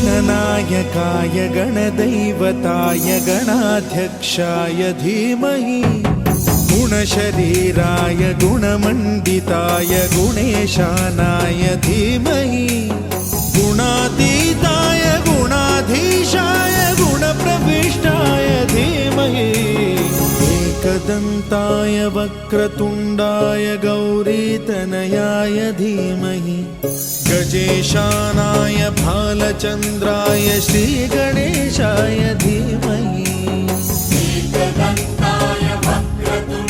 गणनायकाय गणदैवताय गणाध्यक्षाय धीमहि गुणशरीराय गुणमण्डिताय गुणेशानाय धीमहि गुणातीताय गुणाधीशाय गुणप्रविष्टाय धीमहि एकदन्ताय वक्रतुण्डाय गौरीतनयाय धीमहि गजेशानाय भालचन्द्राय श्रीगणेशाय धीमहि एकदन्ताय वक्रतुण्डाय